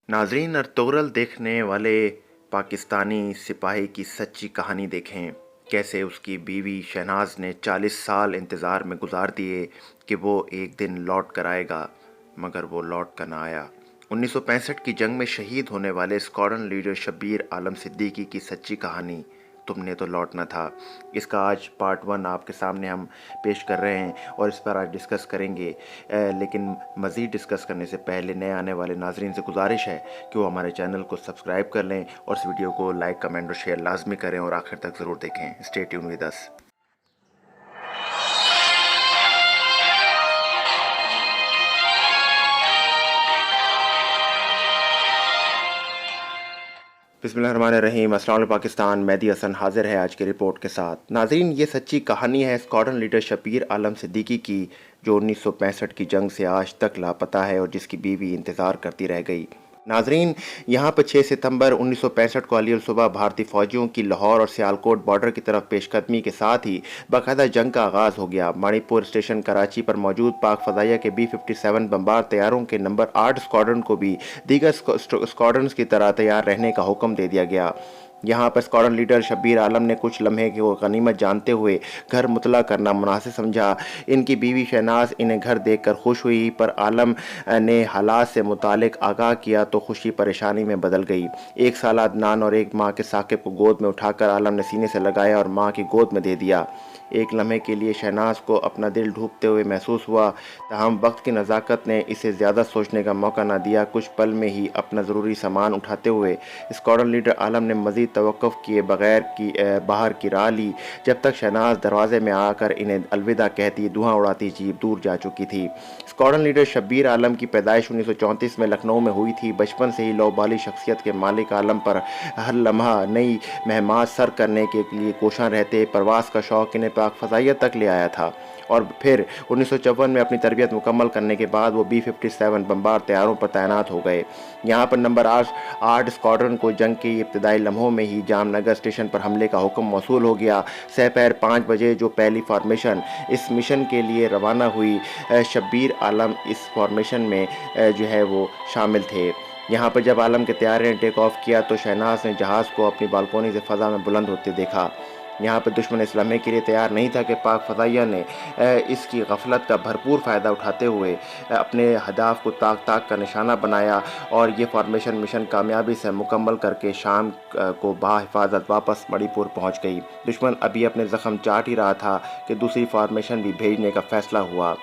नाजरीन, अर्तुगरुल देखने वाले पाकिस्तानी सिपाही की सच्ची कहानी देखें। कैसे उसकी बीवी शहनाज ने 40 साल इंतज़ार में गुजार दिए कि वो एक दिन लौट कर आएगा, मगर वो लौट कर ना आया। 1965 की जंग में शहीद होने वाले स्क्वाड्रन लीडर शब्बीर आलम सिद्दीकी की सच्ची कहानी तुमने तो लौटना था। इसका आज पार्ट 1 आपके सामने हम पेश कर रहे हैं और इस पर आज डिस्कस करेंगे। लेकिन मज़ीद डिस्कस करने से पहले नए आने वाले नाजरीन से गुजारिश है कि वो हमारे चैनल को सब्सक्राइब कर लें और इस वीडियो को लाइक, कमेंट और शेयर लाजमी करें और आखिर तक ज़रूर देखें। Stay tune with us. बिस्मिल्लाहिर्रहमानिर्रहीम। अस्सलाम वालेकुम पाकिस्तान। मेहदी हसन हाजिर है आज की रिपोर्ट के साथ। नाज़रीन, ये सच्ची कहानी है स्क्वाड्रन लीडर शब्बीर आलम सिद्दीकी की, जो 1965 की जंग से आज तक लापता है और जिसकी बीवी इंतज़ार करती रह गई। नाजरीन, यहाँ पर 6 सितंबर 1965 को अली सुबह भारतीय फ़ौजियों की लाहौर और सियालकोट बॉर्डर की तरफ पेशकदमी के साथ ही बाकायदा जंग का आगाज़ हो गया। मणिपुर स्टेशन कराची पर मौजूद पाक फ़ज़ाइया के B-57 बम्बार तैयारों के नंबर 8 स्क्वाड्रन को भी दीगर स्क्वाड्रन्स की तरह तैयार रहने का हुक्म दे दिया गया। यहाँ पर स्क्वाड्रन लीडर शब्बीर आलम ने कुछ लम्हे को गनीमत जानते हुए घर मुतला करना मुनासिब समझा। इनकी बीवी शहनाज इन्हें घर देखकर खुश हुई, पर आलम ने हालात से मुतालिक आगाह किया तो खुशी परेशानी में बदल गई। 1 साल अदनान और 1 माह के साकिब को गोद में उठाकर आलम ने सीने से लगाया और माँ की गोद में दे दिया। एक लम्हे के लिए शहनाज को अपना दिल ढूंढते हुए महसूस हुआ, ताहम वक्त की नज़ाकत ने इसे ज़्यादा सोचने का मौका न दिया। कुछ पल में ही अपना ज़रूरी सामान उठाते हुए स्क्वाड्रन लीडर आलम ने मज़ीद तवक्कुफ़ किए बगैर बाहर की राह ली, जब तक शहनाज दरवाजे में आकर इन्हें अलविदा कहती धुआं उड़ाती जीप दूर जा चुकी थी। स्क्वाड्रन लीडर शब्बीर आलम की पैदाइश 1934 में लखनऊ में हुई थी। बचपन से ही लौबाली शख्सियत के मालिक आलम पर हर लम्हा नई महमात सर करने के लिए कोशां रहते। प्रवास का शौक़ इन्हें पाक फ़ज़ाइया तक ले आया था और फिर 1954 में अपनी तरबियत मुकम्मल करने के बाद वो B-57 बम्बार तैयारों पर तैनात हो गए। यहाँ पर नंबर 8 स्क्वाड्रन को जंग के इब्तदाई लम्हों में ही जामनगर स्टेशन पर हमले का हुक्म मौसूल हो गया। सहपहर 5 बजे जो पहली फॉर्मेशन इस मिशन के लिए रवाना हुई, शब्बीर आलम इस फॉर्मेशन में जो है वो शामिल थे। यहाँ पर जब आलम के तैयारे ने टेक ऑफ किया तो शहनाज ने जहाज़ को अपनी बालकोनी से फ़ज़ा में बुलंद होते देखा। यहाँ पर दुश्मन इस लम्हे के लिए तैयार नहीं था कि पाक फ़ज़ाइया ने इसकी गफलत का भरपूर फ़ायदा उठाते हुए अपने हदाफ को ताक का निशाना बनाया और ये फॉर्मेशन मिशन कामयाबी से मुकम्मल करके शाम को बाहिफाजत वापस मणिपुर पहुँच गई। दुश्मन अभी अपने ज़ख्म चाट ही रहा था कि दूसरी फॉर्मेशन भी भेजने का फ़ैसला हुआ।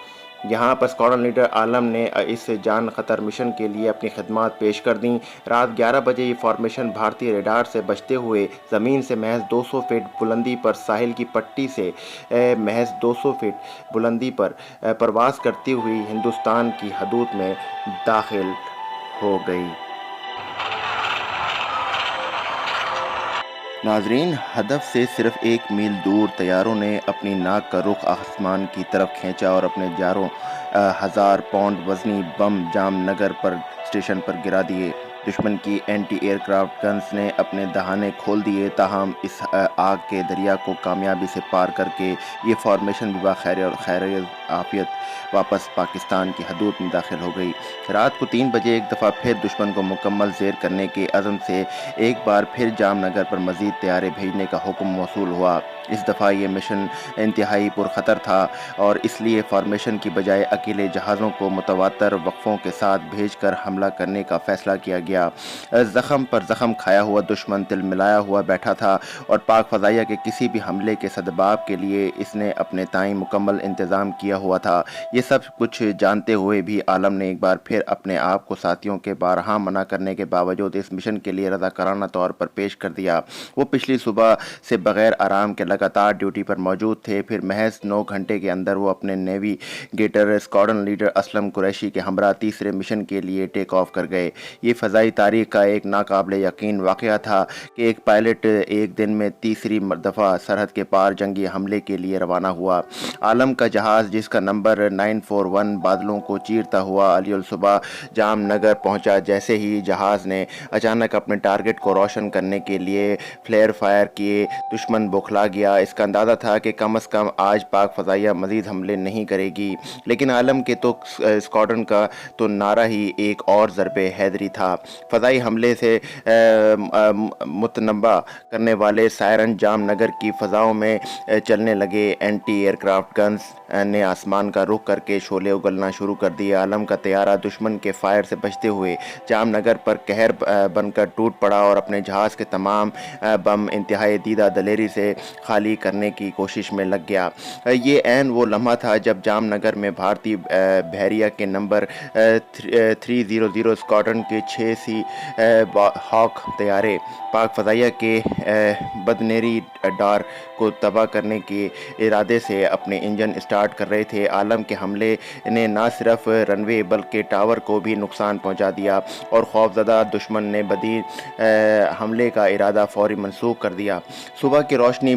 यहाँ पर स्क्वाड्रन लीडर आलम ने इस जान ख़तर मिशन के लिए अपनी खिदमात पेश कर दी। रात 11 बजे ये फॉर्मेशन भारतीय रेडार से बचते हुए ज़मीन से महज 200 फीट बुलंदी पर साहिल की पट्टी से महज 200 फीट बुलंदी पर प्रवास करती हुई हिंदुस्तान की हदूद में दाखिल हो गई। नाजरीन, हदफ से सिर्फ 1 मील दूर तैयारों ने अपनी नाक का रुख आसमान की तरफ खींचा और अपने 1000 पाउंड वजनी बम जामनगर पर स्टेशन पर गिरा दिए। दुश्मन की एंटी एयरक्राफ्ट गन्स ने अपने दहाने खोल दिए, ताहम इस आग के दरिया को कामयाबी से पार करके ये फॉर्मेशन भी खैर आफियत वापस पाकिस्तान की हदूद में दाखिल हो गई। रात को 3 बजे एक दफ़ा फिर दुश्मन को मुकम्मल ज़ेर करने के अज़म से एक बार फिर जामनगर पर मज़ीद तैयारे भेजने का हुक्म मौसूल हुआ। इस दफ़ा ये मिशन इंतहाई पुरख़तर था और इसलिए फॉर्मेशन की बजाय अकेले जहाज़ों को मुतवातर वक़फ़ों के साथ भेजकर हमला करने का फ़ैसला किया गया। ज़ख़म पर ज़ख़म खाया हुआ दुश्मन तिलमिलाया हुआ बैठा था और पाक फ़ज़ाइया के किसी भी हमले के सदबाब के लिए इसने अपने ताईं मुकम्मल इंतज़ाम किया हुआ था। ये सब कुछ जानते हुए भी आलम ने एक बार फिर अपने आप को साथियों के बारहा मना करने के बावजूद इस मिशन के लिए रज़ाकाराना तौर पर पेश कर दिया। वो पिछली सुबह से बग़ैर आराम के लगातार ड्यूटी पर मौजूद थे। फिर महज 9 घंटे के अंदर वो अपने navigator squadron leader Aslam Qureshi के हमरा तीसरे मिशन के लिए टेक ऑफ कर गए। ये फ़ज़ाई तारीख़ का एक नाकाबिले यकीन वाक़या था कि एक पायलट एक दिन में तीसरी दफ़ा सरहद के पार जंगी हमले के लिए रवाना हुआ। आलम का जहाज़, जिसका नंबर 941 बादलों को चीरता हुआ अली सुबह जामनगर पहुंचा। जैसे ही जहाज़ ने अचानक अपने टारगेट को रोशन करने के लिए फ्लेयर फायर किए, दुश्मन बौखला गया गया। इसका अंदाज़ा था कि कम अज़ कम आज पाक फ़ज़ाइया मज़ीद हमले नहीं करेगी, लेकिन आलम के तो स्क्वाड्रन का तो नारा ही एक और ज़रबे हैदरी था। फ़ज़ाई हमले से मुतनब्बा करने वाले सायरन जामनगर की फ़ज़ाओं में चलने लगे। एंटी एयरक्राफ्ट गन्स ने आसमान का रुख करके शोले उगलना शुरू कर दिए। आलम का तैयारा दुश्मन के फायर से बचते हुए जामनगर पर कहर बनकर टूट पड़ा और अपने जहाज़ के तमाम बम इंतहाई दीदा दलेरी से खाली करने की कोशिश में लग गया। ये ऐन वो लम्हा था जब जामनगर में भारतीय बहरिया के नंबर 300 स्क्वाड्रन के 6 सी हॉक तैयारे पाक फ़ज़ाइया के बदनेरी डार को तबाह करने के इरादे से अपने इंजन स्टार्ट कर रहे थे। आलम के हमले ने न सिर्फ रनवे बल्कि टावर को भी नुकसान पहुंचा दिया और खौफज़दा दुश्मन ने बदी हमले का इरादा फौरी मनसूख कर दिया। सुबह की रोशनी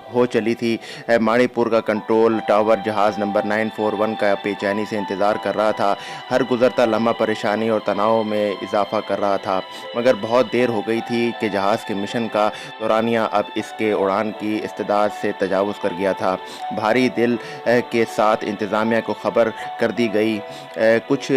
हो चली थी। माणीपुर का कंट्रोल टावर जहाज़ नंबर 941 का बेचैनी से इंतज़ार कर रहा था। हर गुज़रता लम्हा परेशानी और तनाव में इजाफ़ा कर रहा था, मगर बहुत देर हो गई थी कि जहाज़ के मिशन का दौरानिया अब इसके उड़ान की इस्तेदाद से तजावुज़ कर गया था। भारी दिल के साथ इंतज़ामिया को ख़बर कर दी गई। कुछ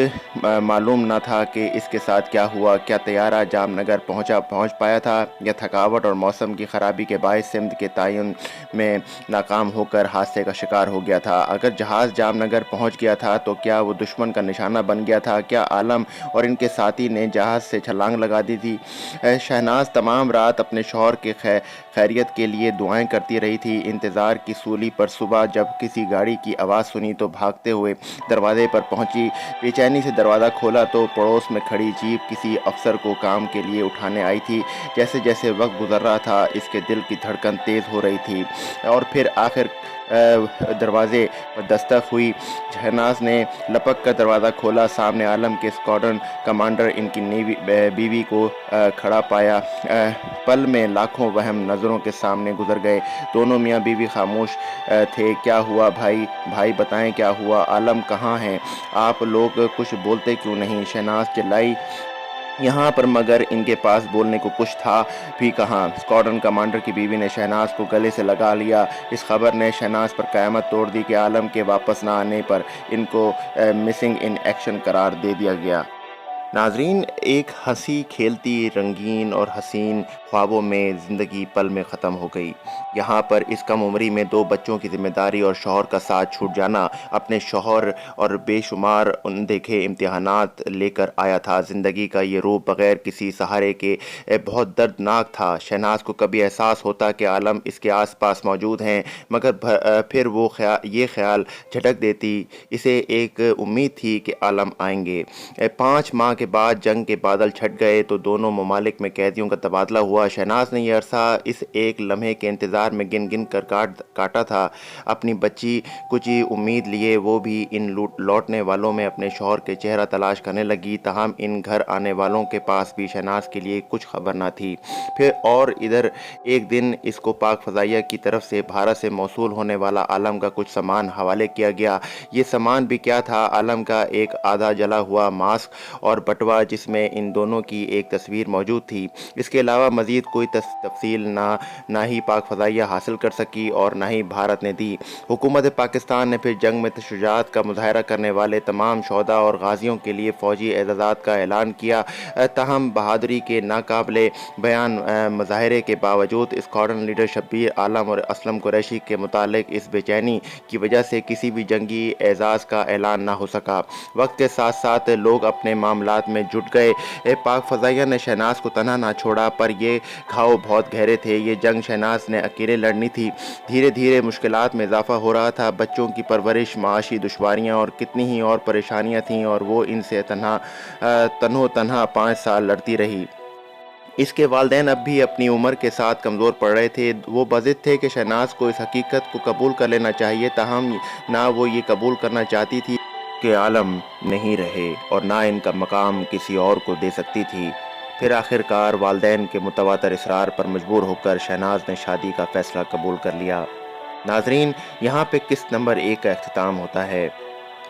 मालूम न था कि इसके साथ क्या हुआ। क्या तैयारा जामनगर पहुंच पाया था या थकावट और मौसम की ख़राबी के बायस सिमत के तयन में नाकाम होकर हादसे का शिकार हो गया था। अगर जहाज़ जामनगर पहुंच गया था तो क्या वो दुश्मन का निशाना बन गया था? क्या आलम और इनके साथी ने जहाज़ से छलांग लगा दी थी? शहनाज तमाम रात अपने शौहर के खैरियत के लिए दुआएं करती रही थी। इंतज़ार की सूली पर सुबह जब किसी गाड़ी की आवाज़ सुनी तो भागते हुए दरवाजे पर पहुंची। बेचैनी से दरवाज़ा खोला तो पड़ोस में खड़ी जीप किसी अफसर को काम के लिए उठाने आई थी। जैसे जैसे वक्त गुजर रहा था इसके दिल की धड़कन तेज़ हो रही थी और फिर आखिर दरवाजे पर दस्तक हुई। शहनाज ने लपक कर दरवाज़ा खोला। सामने आलम के स्क्वाड्रन कमांडर इनकी बीवी को खड़ा पाया। पल में लाखों वहम नज़रों के सामने गुजर गए। दोनों मियाँ बीवी खामोश थे। क्या हुआ भाई? भाई बताएं क्या हुआ? आलम कहाँ हैं? आप लोग कुछ बोलते क्यों नहीं? शहनाज चिल्लाई यहाँ पर, मगर इनके पास बोलने को कुछ था भी कहाँ। स्क्वाड्रन कमांडर की बीवी ने शहनाज को गले से लगा लिया। इस खबर ने शहनाज पर क़यामत तोड़ दी कि आलम के वापस ना आने पर इनको मिसिंग इन एक्शन करार दे दिया गया। नाजरीन, एक हंसी खेलती रंगीन और हसीन ख्वाबों में ज़िंदगी पल में ख़त्म हो गई। यहाँ पर इस कम उम्री में 2 बच्चों की जिम्मेदारी और शौहर का साथ छूट जाना अपने शौहर और बेशुमार अनदेखे इम्तिहानात लेकर आया था। ज़िंदगी का ये रूप बग़ैर किसी सहारे के बहुत दर्दनाक था। शहनाज को कभी एहसास होता कि आलम इसके आस पास मौजूद हैं, मगर फिर वो ये ख्याल झटक देती। इसे एक उम्मीद थी कि आलम आएंगे। 5 माह के बाद जंग के बादल छट गए तो दोनों ममालिक में कैदियों का तबादला हुआ। शहनाज ने यह अरसा इस एक लम्हे के इंतज़ार में गिन गिन कर काटा था। अपनी बच्ची कुछ उम्मीद लिए वो भी इन लौटने वालों में अपने शौहर के चेहरा तलाश करने लगी। तमाम इन घर आने वालों के पास भी शहनाज के लिए कुछ खबर ना थी। फिर और इधर एक दिन इसको पाक फ़ज़ाइया की तरफ से भारत से मौसूल होने वाला आलम का कुछ सामान हवाले किया गया। ये सामान भी क्या था? आलम का एक आधा जला हुआ मास्क और बटवा जिसमें इन दोनों की एक तस्वीर मौजूद थी। इसके अलावा मज़ीद कोई तफसील ना ही पाक फ़ज़ाइया हासिल कर सकी और ना ही भारत ने दी। हुकूमत पाकिस्तान ने फिर जंग में शुजाअत का मुज़ाहरा करने वाले तमाम शोहदा और गाजियों के लिए फ़ौजी एज़ाज़ात का ऐलान किया। ताहम बहादुरी के नाकाबिले बयान मुज़ाहरे के बावजूद स्क्वाड्रन लीडर शब्बीर आलम और असलम कुरैशी के मुतालिक इस बेचैनी की वजह से किसी भी जंगी एजाज़ का ऐलान ना हो सका। वक्त के साथ साथ लोग अपने मामलात में जुट गए। पाक फ़ज़ाइया ने शहनाज को तन्हा ना छोड़ा, पर ये घाव बहुत गहरे थे। ये जंग शहनाज ने अकेले लड़नी थी। धीरे धीरे मुश्किलात में इजाफा हो रहा था। बच्चों की परवरिश, माशी दुश्वारियाँ और कितनी ही और परेशानियाँ थीं और वो इनसे तन्हा 5 साल लड़ती रही। इसके वालिदैन अब भी अपनी उम्र के साथ कमज़ोर पड़ रहे थे। वो बज़िद थे कि शहनाज को इस हकीकत को कबूल कर लेना चाहिए, ताहम ना वो ये कबूल करना चाहती थी कि आलम नहीं रहे और ना इनका मकाम किसी और को दे सकती थी। फिर आखिरकार वालिदैन के मुतवातर इसरार पर मजबूर होकर शहनाज ने शादी का फ़ैसला कबूल कर लिया। नाजरीन, यहाँ पे किस्त नंबर 1 का अख्तिताम होता है।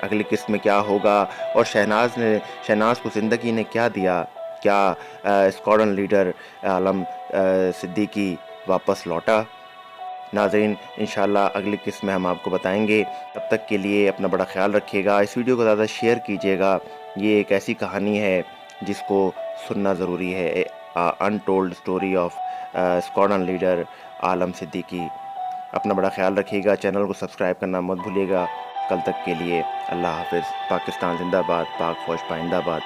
अगली किस्त में क्या होगा और शहनाज को ज़िंदगी ने क्या दिया? क्या स्क्वाड्रन लीडर आलम सिद्दीकी वापस लौटा? ناظرین انشاءاللہ اگلی قسط میں ہم آپ کو بتائیں گے. تب تک کے لیے اپنا بڑا خیال رکھیے گا. اس ویڈیو کو زیادہ شیئر کیجیے گا. یہ ایک ایسی کہانی ہے جس کو سننا ضروری ہے. Untold story of squadron leader Alam Siddiqui. اپنا بڑا خیال رکھیے گا. چینل کو سبسکرائب کرنا مت بھولیے گا. کل تک کے لیے اللہ حافظ. پاکستان زندہ باد. پاک فوج پائندہ باد.